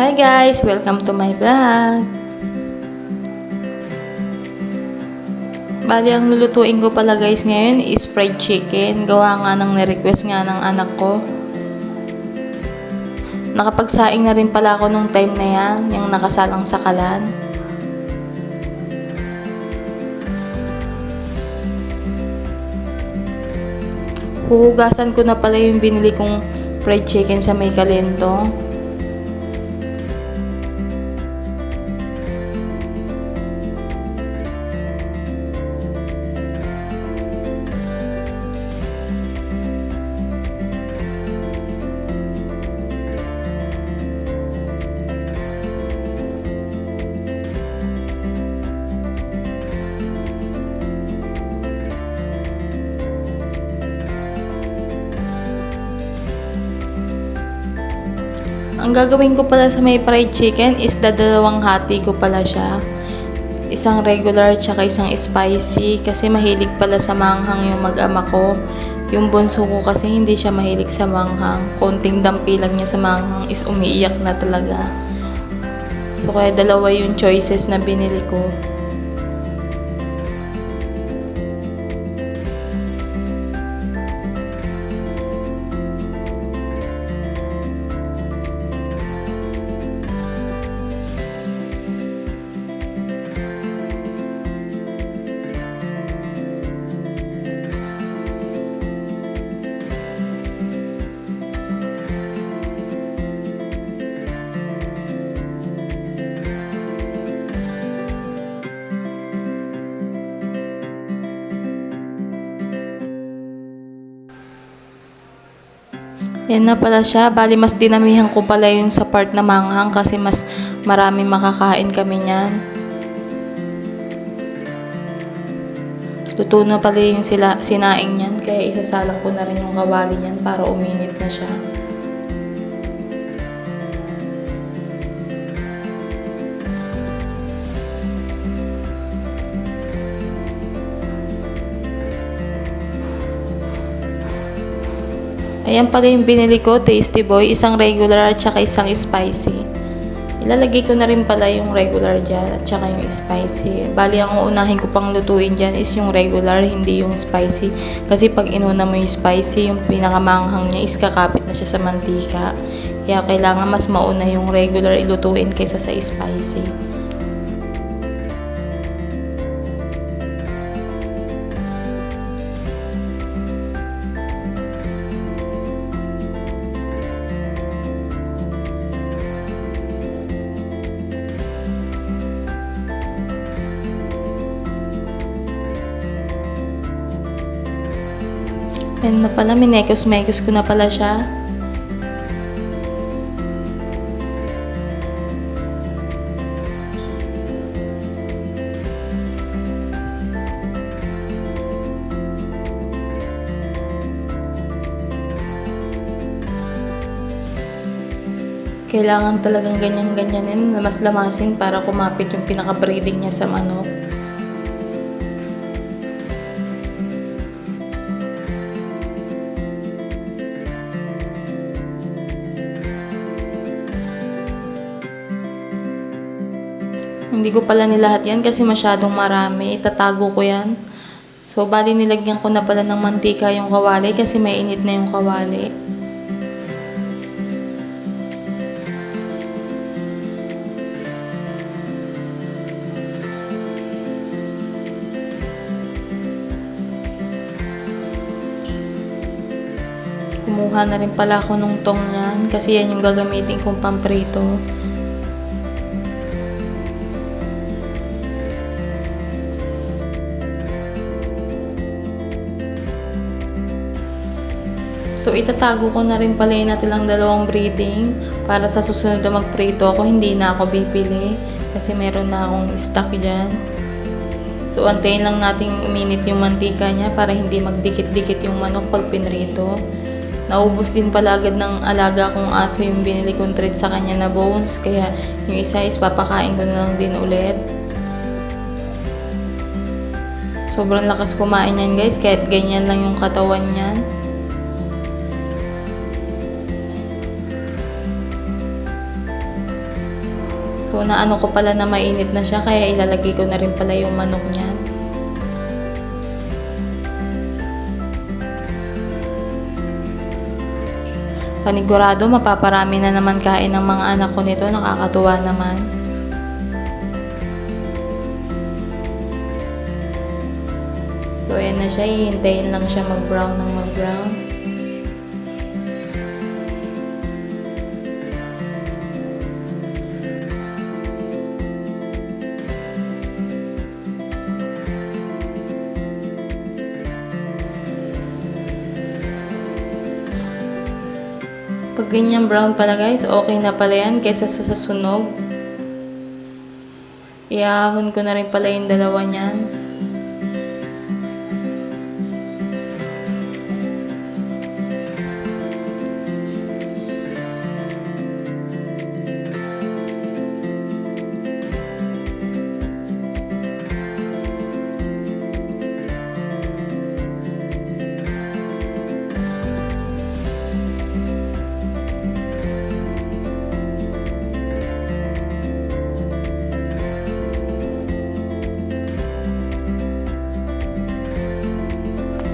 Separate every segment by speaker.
Speaker 1: Hi guys! Welcome to my vlog! Bali, ang lulutuin ko pala guys ngayon is fried chicken. Gawa nga ng na-request nga ng anak ko. Nakapagsaing na rin pala ako nung time na yan, yung nakasalang sakalan. Huhugasan ko na pala yung binili kong fried chicken sa may kalentong. Ang gagawin ko pala sa may fried chicken is dalawang hati ko pala siya. Isang regular tsaka isang spicy kasi mahilig pala sa manghang yung mag-ama ko. Yung bunso ko kasi hindi siya mahilig sa manghang. Konting dampi lang niya sa manghang is umiiyak na talaga. So kaya dalawa yung choices na binili ko. Yan na pala siya. Bali, mas dinamihan ko pala yun sa part na manghang kasi mas marami makakain kami niyan. Luto na pala yung sinaing niyan. Kaya isasalang ko na rin yung kawali niyan para uminit na siya. Ayan pala yung binili ko, Tasty Boy, isang regular at saka isang spicy. Ilalagay ko na rin pala yung regular dyan at saka yung spicy. Bali, ang uunahin ko pang lutuin dyan is yung regular, hindi yung spicy. Kasi pag inuna mo yung spicy, yung pinakamanghang niya is kakapit na siya sa mantika. Kaya kailangan mas mauna yung regular ilutuin kaysa sa spicy. Yan na pala, minekos-mekos ko na pala siya. Kailangan talagang ganyan-ganyanin, mas lamasin para kumapit yung pinaka-breading niya sa manok. Hindi ko pala nilahat yan kasi masyadong marami. Itatago ko yan. So, bali nilagyan ko na pala ng mantika yung kawali kasi mainit na yung kawali. Kumuha na rin pala ako nung tong yan kasi yan yung gagamitin kong pamprito. So, itatago ko na rin pala yung natilang dalawang breading para sa susunod na magprito ako, hindi na ako bibili kasi meron na akong stock dyan. So, antayin lang natin uminit yung mantika niya para hindi magdikit-dikit yung manok pag pinrito. Naubos din pala agad ng alaga kong aso yung binili kong treat sa kanya na bones, kaya yung isa is papakain ko na lang din ulit. Sobrang lakas kumain yan guys, kahit ganyan lang yung katawan niyan. So naano ko pala na mainit na siya, kaya ilalagay ko na rin pala yung manok niyan. Panigurado mapaparami na naman kain ng mga anak ko nito, nakakatuwa naman. So ayan na siya, hihintayin lang siya mag-brown ng mag-brown. Pag ganyan brown pala guys, okay na pala yan kaysa sa sunog. Iahon ko na rin pala yung dalawa niyan.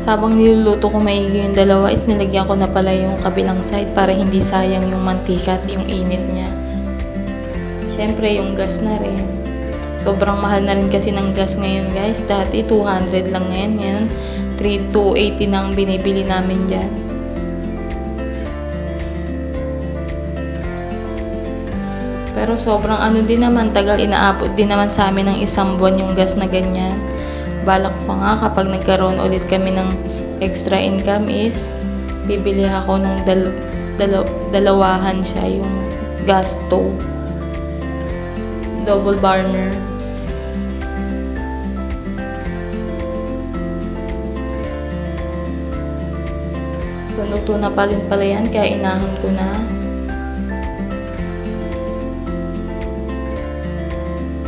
Speaker 1: Habang niluluto ko maigi yung dalawa is nilagyan ko na pala yung kabilang side para hindi sayang yung mantika at yung init niya. Syempre yung gas na rin. Sobrang mahal na rin kasi ng gas ngayon guys. Dati 200 lang ngayon. Ngayon 280 nang binibili namin dyan. Pero sobrang ano din naman, tagal inaabot din naman sa amin ng 1 buwan yung gas na ganyan. Balak pa nga kapag nagkaroon ulit kami ng extra income is bibili ako ng dalawahan siya, yung gas stove, double burner. So luto na pa rin pala yan, kaya inahon ko na.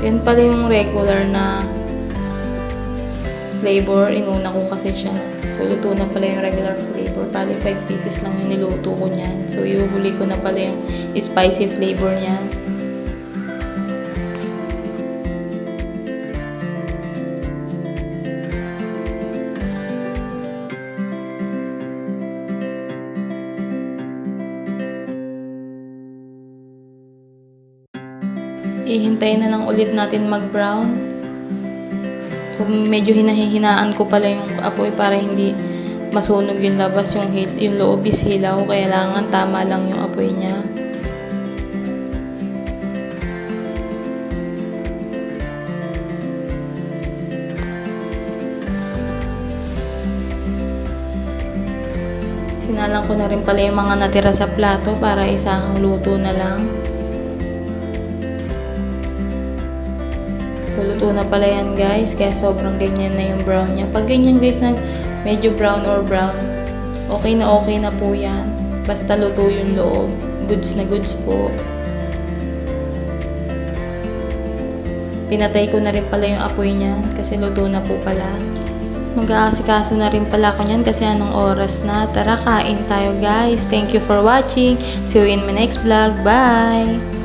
Speaker 1: Yan pala yung regular na flavor, inuna ko kasi siya. So, luto na pala yung regular flavor. Bali, 5 pieces lang yung niluto ko niyan. So, ihuli ko na pala yung spicy flavor niyan. Ihintayin na lang ulit natin mag-brown. So, medyo hinahinaan ko pala yung apoy para hindi masunog yung labas, yung loob is hilaw, kailangan tama lang yung apoy niya. Sinalang ko na rin pala yung mga natira sa plato para isang luto na lang. Luto na pala yan guys, kaya sobrang ganyan na yung brown niya. Pag ganyan guys na medyo brown or brown, okay na po yan. Basta luto yung loob, goods na goods po. Pinatay ko na rin pala yung apoy niyan kasi luto na po pala. Mag-aasikaso na rin pala ako niyan kasi anong oras na. Tara, kain tayo guys. Thank you for watching. See you in my next vlog. Bye!